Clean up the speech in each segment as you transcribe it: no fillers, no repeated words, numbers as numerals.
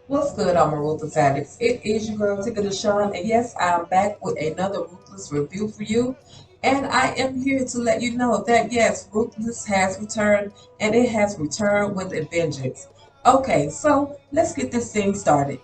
What's good, all my Ruthless addicts? It is your girl, Ticket Deshawn, and yes, I'm back with another Ruthless review for you. And I am here to let you know that yes, Ruthless has returned, and it has returned with a vengeance. Okay, so let's get this thing started.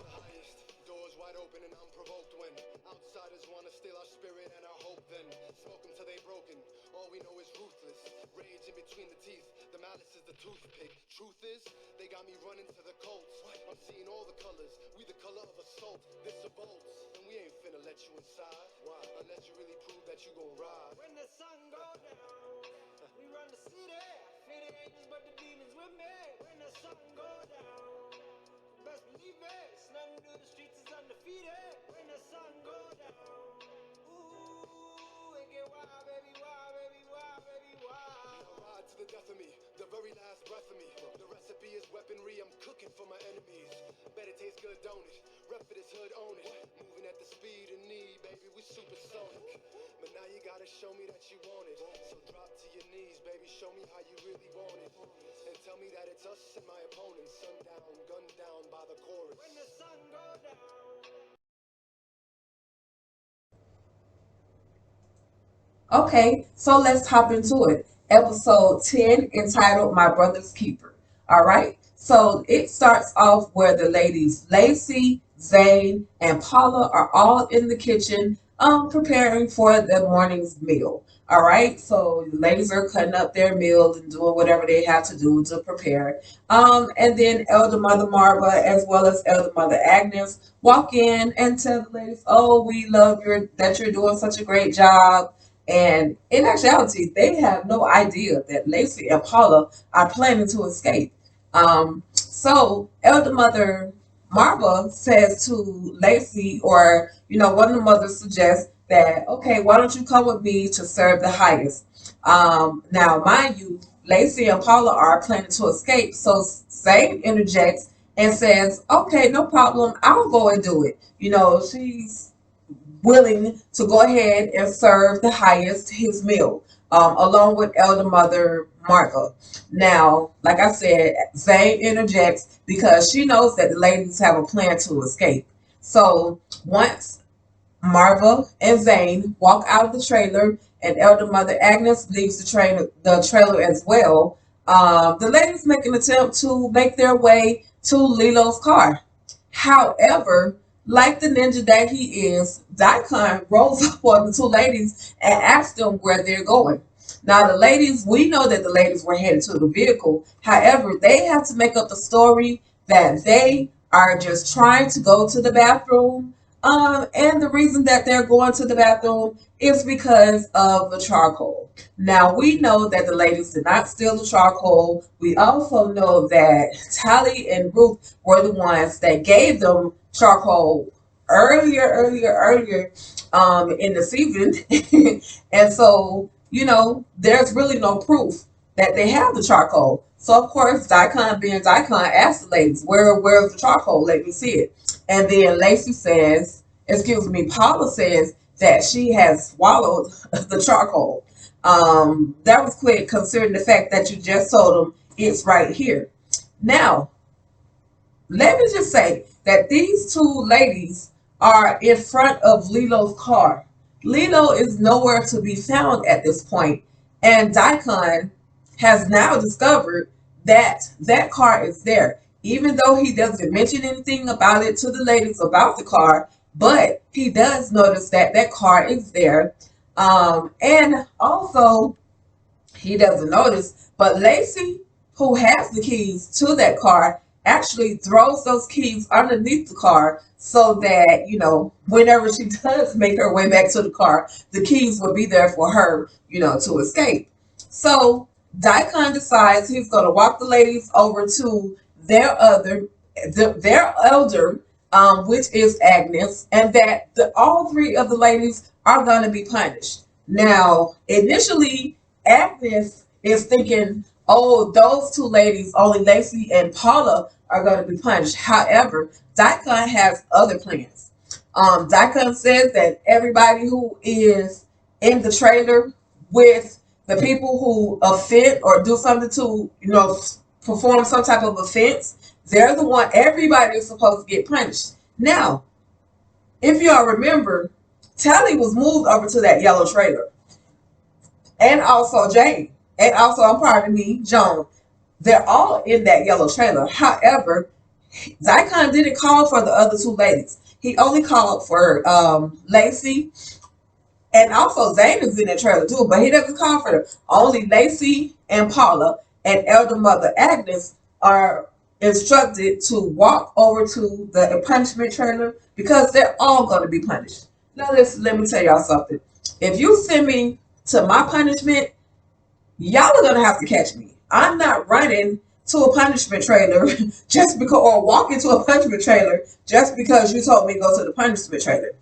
Doors wide open and unprovoked when outsiders want to steal our spirit and our hope. Then smoke them till they broken. All we know is ruthless. Rage in between the teeth. The malice is the toothpick. Truth is, they got me running to the Colts. I'm seeing all the colors. We the color of assault. This a bolt. And we ain't finna let you inside. Why? Unless you really prove that you gon' ride. When the sun go down, we run the city. Fear the angels, but the demons with me. When the sun go down. Best believe it, nothing to the streets is undefeated. When the sun go down, ooh, it get wild, baby, wild, baby, wild, baby, wild. You ride to the death of me, the very last breath of me. The recipe is weaponry, I'm cooking for my enemies. Bet it tastes good, don't it? Rep for this hood, own it. Moving at the speed of need, baby, we supersonic. But now you gotta show me that you want it. So drop to your knees, baby, show me how you really want it. And tell me that it's us and my opponents. Sundown, gunned down by the chorus. When the sun go down. Okay, so let's hop into it. Episode 10 entitled My Brother's Keeper. All right, so it starts off where the ladies Lacey, Zane, and Paula are all in the kitchen preparing for the morning's meal. All right, so the ladies are cutting up their meal and doing whatever they have to do to prepare. And then Elder Mother Marva as well as Elder Mother Agnes walk in and tell the ladies, "Oh, we love that you're doing such a great job." And in actuality, they have no idea that Lacey and Paula are planning to escape. So Elder Mother Marva says to Lacey, or one of the mothers suggests that, okay, why don't you come with me to serve the highest? Now, mind you, Lacey and Paula are planning to escape. So Zane interjects and says, okay, no problem, I'll go and do it. She's willing to go ahead and serve the highest his meal, along with Elder Mother Martha. Now, like I said, Zane interjects because she knows that the ladies have a plan to escape. So once Marva and Zane walk out of the trailer and Elder Mother Agnes leaves the trailer as well, the ladies make an attempt to make their way to Lilo's car. However, like the ninja that he is, Daikon rolls up on the two ladies and asks them where they're going. Now, the ladies, we know that the ladies were headed to the vehicle. However, they have to make up the story that they are just trying to go to the bathroom. And the reason that they're going to the bathroom is because of the charcoal. Now, we know that the ladies did not steal the charcoal. We also know that Tally and Ruth were the ones that gave them charcoal earlier in the season. And so, there's really no proof that they have the charcoal. So of course, Daikon being Daikon asked the ladies, where's the charcoal? Let me see it. And then Lacey says, excuse me, Paula says that she has swallowed the charcoal. That was quick considering the fact that you just told them it's right here. Now, let me just say that these two ladies are in front of Lilo's car. Lilo is nowhere to be found at this point, and Daikon has now discovered that that car is there. Even though he doesn't mention anything about it to the ladies about the car, but he does notice that that car is there. And also, he doesn't notice, but Lacey, who has the keys to that car, actually throws those keys underneath the car so that, whenever she does make her way back to the car, the keys will be there for her, to escape. So Daikon decides he's going to walk the ladies over to their elder, which is Agnes, and that all three of the ladies are going to be punished. Now, initially, Agnes is thinking, oh, those two ladies, only Lacey and Paula, are going to be punished. However, Daikon has other plans. Daikon says that everybody who is in the trailer with the people who offend or do something to, perform some type of offense, They're the one, everybody is supposed to get punished. Now, if y'all remember, Tally was moved over to that yellow trailer. And also Jane. And also, pardon me, Joan. They're all in that yellow trailer. However, Zycon didn't call for the other two ladies. He only called for Lacey, and also Zane is in that trailer too, but he doesn't call for them. Only Lacey and Paula and Elder Mother Agnes are instructed to walk over to the punishment trailer because they're all going to be punished. Now listen, let me tell y'all something. If you send me to my punishment, y'all are gonna have to catch me. I'm not running to a punishment trailer just because, or walking to a punishment trailer just because you told me to go to the punishment trailer.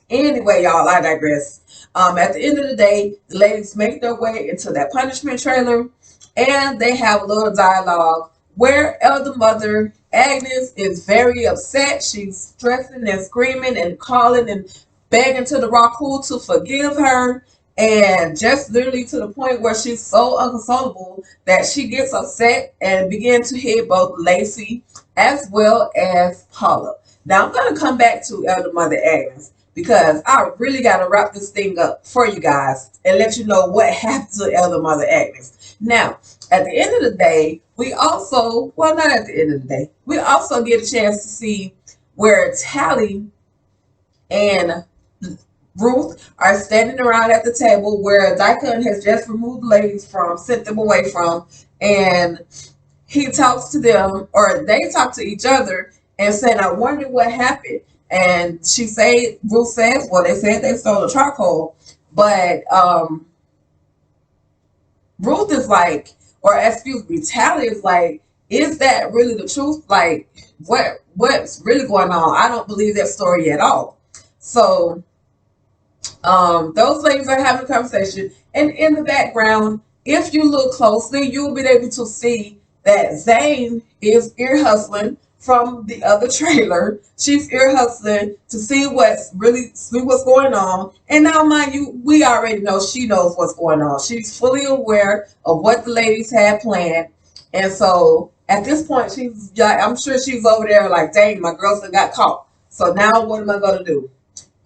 Anyway, y'all, I digress. At the end of the day, the ladies make their way into that punishment trailer and they have a little dialogue where Elder Mother Agnes is very upset. She's stressing and screaming and calling and begging to the Raku to forgive her. And just literally to the point where she's so unconsolable that she gets upset and begins to hit both Lacey as well as Paula. Now I'm going to come back to Elder Mother Agnes because I really got to wrap this thing up for you guys and let you know what happened to Elder Mother Agnes. Now, at the end of the day, we also, well, not at the end of the day, we also get a chance to see where Tally and Ruth are standing around at the table where Daikon has just removed the ladies from, sent them away from, and he talks to them, or they talk to each other and said, I wonder what happened. And Ruth says, well, they said they stole a charcoal, but Ruth is like, or excuse me, Tally is like, is that really the truth? Like, what's really going on? I don't believe that story at all. So those ladies are having a conversation, and in the background, if you look closely, you'll be able to see that Zane is ear hustling from the other trailer. She's ear hustling to see what's going on. And now, mind you, we already know she knows what's going on. She's fully aware of what the ladies had planned, and so at this point, I'm sure she's over there like, dang, my girls got caught. So now, what am I gonna do?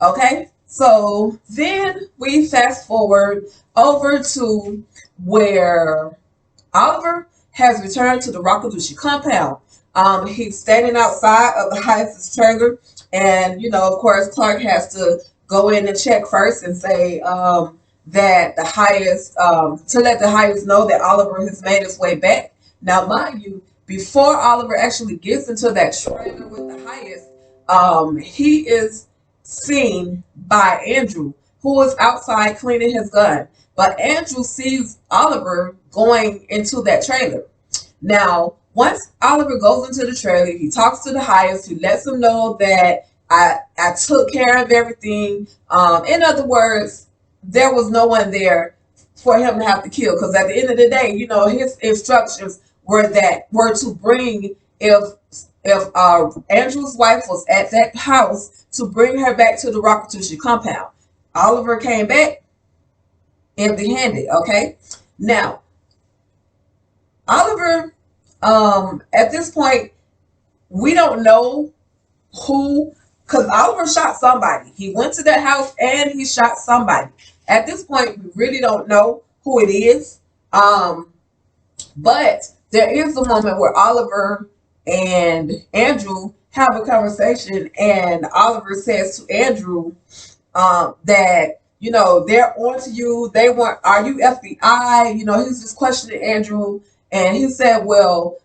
Okay. So then we fast forward over to where Oliver has returned to the Rakudushi compound. He's standing outside of the Highest trailer, and of course, Clark has to go in and check first and say that the Highest to let the Highest know that Oliver has made his way back. Now, mind you, before Oliver actually gets into that trailer with the Highest, he is seen by Andrew, who is outside cleaning his gun. But Andrew sees Oliver going into that trailer. Now, once Oliver goes into the trailer, he talks to the Highest, he lets him know that I took care of everything. In other words, there was no one there for him to have to kill. Because at the end of the day, his instructions were to bring if Andrew's wife was at that house to bring her back to the Rakudushi compound. Oliver came back empty-handed, okay? Now, Oliver, at this point, we don't know who, because Oliver shot somebody. He went to that house and he shot somebody. At this point, we really don't know who it is. But there is a moment where Oliver and Andrew have a conversation, and Oliver says to Andrew that they're on to you. They want, are you FBI? He's just questioning Andrew, and he said, well,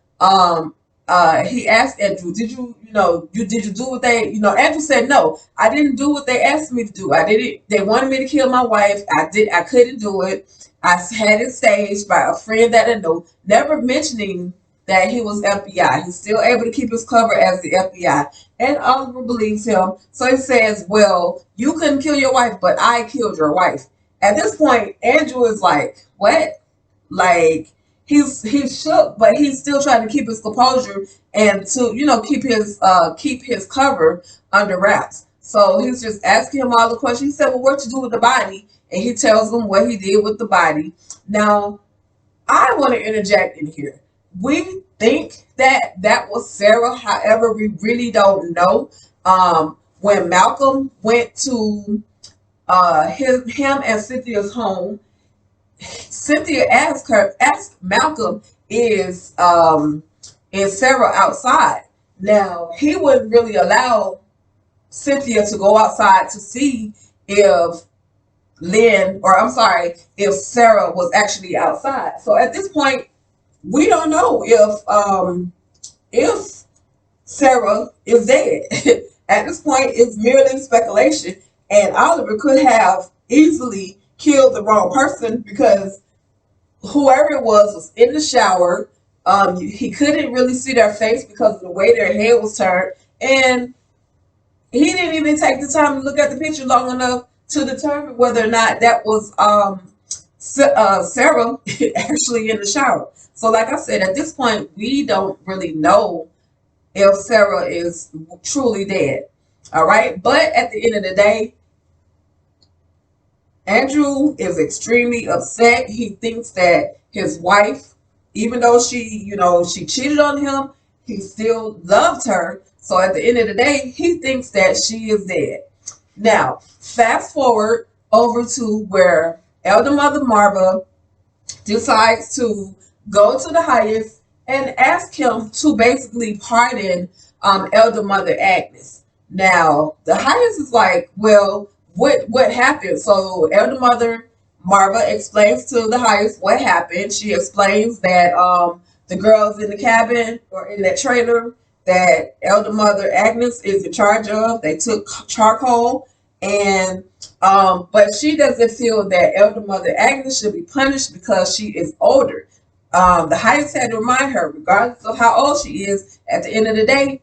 he asked Andrew, did you do what they, Andrew said, no, I didn't do what they asked me to do. I didn't. They wanted me to kill my wife. I couldn't do it. I had it staged by a friend that I know, never mentioning that he was FBI. He's still able to keep his cover as the FBI. And Oliver believes him. So he says, well, you couldn't kill your wife, but I killed your wife. At this point, Andrew is like, what? Like, he's shook, but he's still trying to keep his composure and to, keep his cover under wraps. So he's just asking him all the questions. He said, well, what you do with the body? And he tells him what he did with the body. Now, I want to interject in here. we think that that was Sarah. However, we really don't know. When Malcolm went to him and Cynthia's home, Cynthia asked Malcolm, is Sarah outside? Now he wouldn't really allow Cynthia to go outside to see if if Sarah was actually outside. So at this point, we don't know if Sarah is dead. At this point, it's merely speculation, and Oliver could have easily killed the wrong person because whoever it was in the shower. He couldn't really see their face because of the way their head was turned, and he didn't even take the time to look at the picture long enough to determine whether or not that was Sarah actually in the shower. So, like I said, at this point, we don't really know if Sarah is truly dead. All right. But at the end of the day, Andrew is extremely upset. He thinks that his wife, even though she cheated on him, he still loved her. So at the end of the day, he thinks that she is dead. Now, fast forward over to where Elder Mother Marva decides to go to the highest and ask him to basically pardon Elder Mother Agnes. Now, the highest is like, well, what happened? So Elder Mother Marva explains to the highest what happened. She explains that the girls in the cabin or in that trailer that Elder Mother Agnes is in charge of, they took charcoal, and but she doesn't feel that Elder Mother Agnes should be punished because she is older. The highest had to remind her, regardless of how old she is, at the end of the day,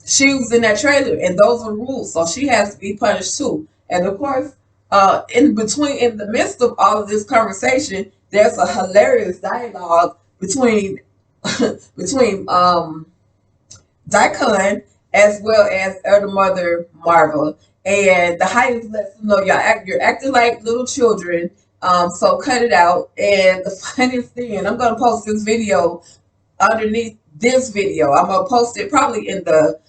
she was in that trailer, and those are rules, so she has to be punished too. And of course, in the midst of all of this conversation, there's a hilarious dialogue between between Daikon as well as Elder Mother Marva. And the highest lets them know you're acting like little children. So cut it out. And the funniest thing, and I'm gonna post this video underneath this video. I'm gonna post it probably in the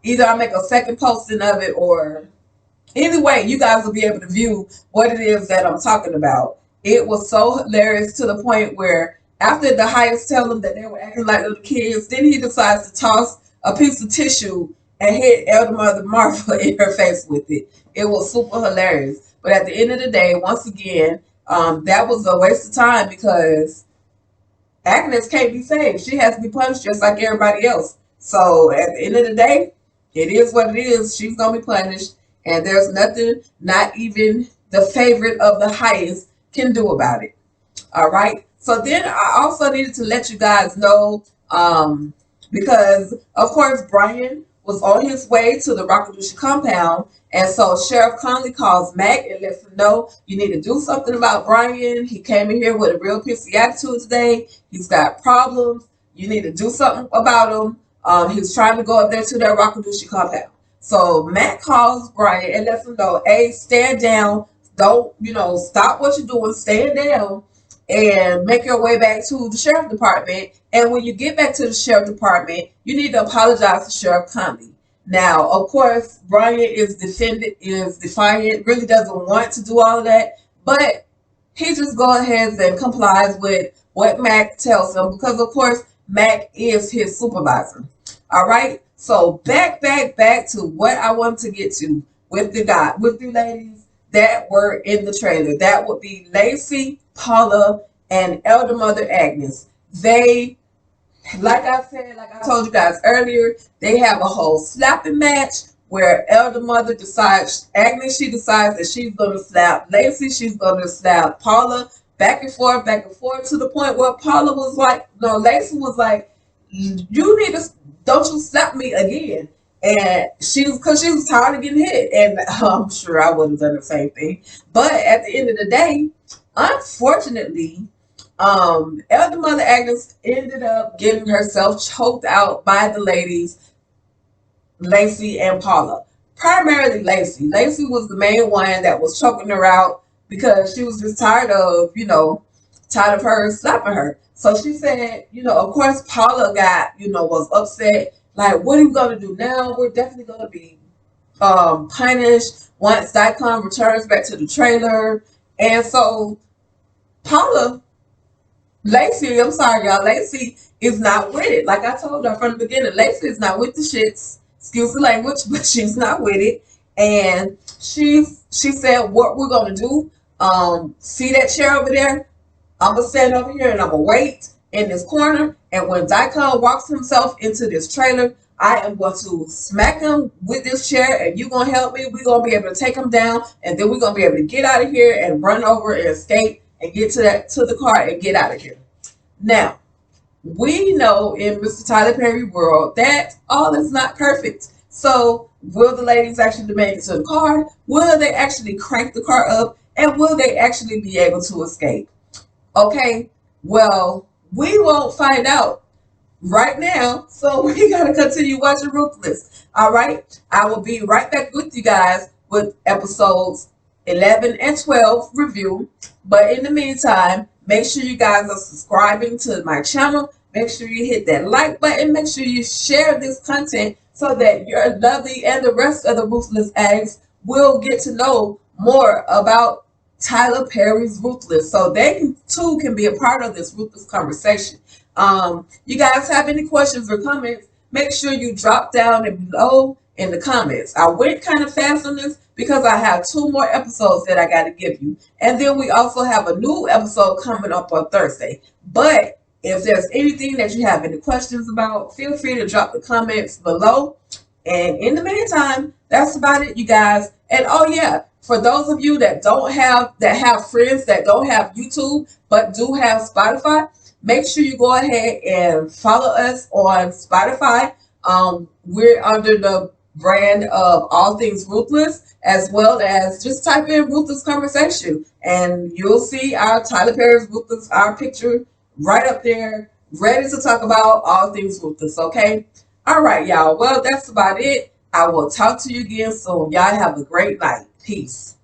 either I'll make a second posting of it, or either way, you guys will be able to view what it is that I'm talking about. It was so hilarious to the point where after the highest tell them that they were acting like little kids, then he decides to toss a piece of tissue and hit Elder Mother Martha in her face with it. It was super hilarious. But at the end of the day, once again, that was a waste of time because Agnes can't be saved. She has to be punished just like everybody else. So at the end of the day, it is what it is. She's going to be punished. And there's nothing, not even the favorite of the highest, can do about it. All right. So then I also needed to let you guys know, because of course Brian was on his way to the Rakudushi compound, and so Sheriff Conley calls Mac and lets him know you need to do something about Brian. He came in here with a real pissy attitude today. He's got problems. You need to do something about him. He's trying to go up there to that Rakudushi compound. So Mac calls Brian and lets him know, hey, stand down. Don't, stop what you're doing. Stand down and make your way back to the sheriff department. And when you get back to the sheriff department, you need to apologize to Sheriff Conley. Now, of course, Brian is defiant, really doesn't want to do all of that, but he just goes ahead and complies with what Mac tells him because, of course, Mac is his supervisor. All right. So back to what I want to get to with the ladies that were in the trailer. That would be Lacey, Paula, and Elder Mother Agnes. They, like I told you guys earlier, they have a whole slapping match where Elder Mother Agnes, she decides that she's going to slap Lacey, she's going to slap Paula, back and forth, to the point where Paula was like, no, Lacey was like, you need to, don't you slap me again. And because she was tired of getting hit. And I'm sure I would have done the same thing. But at the end of the day, unfortunately, Elder Mother Agnes ended up getting herself choked out by the ladies, Lacey and Paula. Primarily Lacey. Lacey was the main one that was choking her out because she was just tired of, tired of her slapping her. So she said, of course, Paula got, was upset. Like, what are we going to do now? We're definitely going to be punished once Daikon returns back to the trailer. And so Paula, Lacey, I'm sorry, y'all, Lacey is not with it. Like I told her from the beginning, Lacey is not with the shits. Excuse the language, but she's not with it. And she said, what we're going to do, see that chair over there? I'm going to stand over here and I'm going to wait in this corner. And when Daikon walks himself into this trailer, I am going to smack him with this chair and you're going to help me. We're going to be able to take him down. And then we're going to be able to get out of here and run over and escape and get to the car and get out of here. Now, we know in Mr. Tyler Perry world that all is not perfect. So will the ladies actually make it to the car? Will they actually crank the car up? And will they actually be able to escape? Okay, well, we won't find out right now, so we gotta continue watching Ruthless. All right, I will be right back with you guys with episodes 11 and 12 review. But in the meantime, make sure you guys are subscribing to my channel. Make sure you hit that like button. Make sure you share this content so that your lovely and the rest of the Ruthless addicts will get to know more about Tyler Perry's Ruthless, so they too can be a part of this Ruthless conversation. You guys have any questions or comments, make sure you drop down below in the comments. I went kind of fast on this because I have 2 more episodes that I got to give you. And then we also have a new episode coming up on Thursday. But if there's anything that you have any questions about, feel free to drop the comments below. And in the meantime, that's about it, you guys. And oh yeah, for those of you that have friends that don't have YouTube but do have Spotify, make sure you go ahead and follow us on Spotify. We're under the brand of All Things Ruthless, as well as just type in Ruthless Conversation and you'll see our Tyler Perry's Ruthless, our picture right up there, ready to talk about all things Ruthless, okay? All right, y'all. Well, that's about it. I will talk to you again soon. Y'all have a great night. Peace.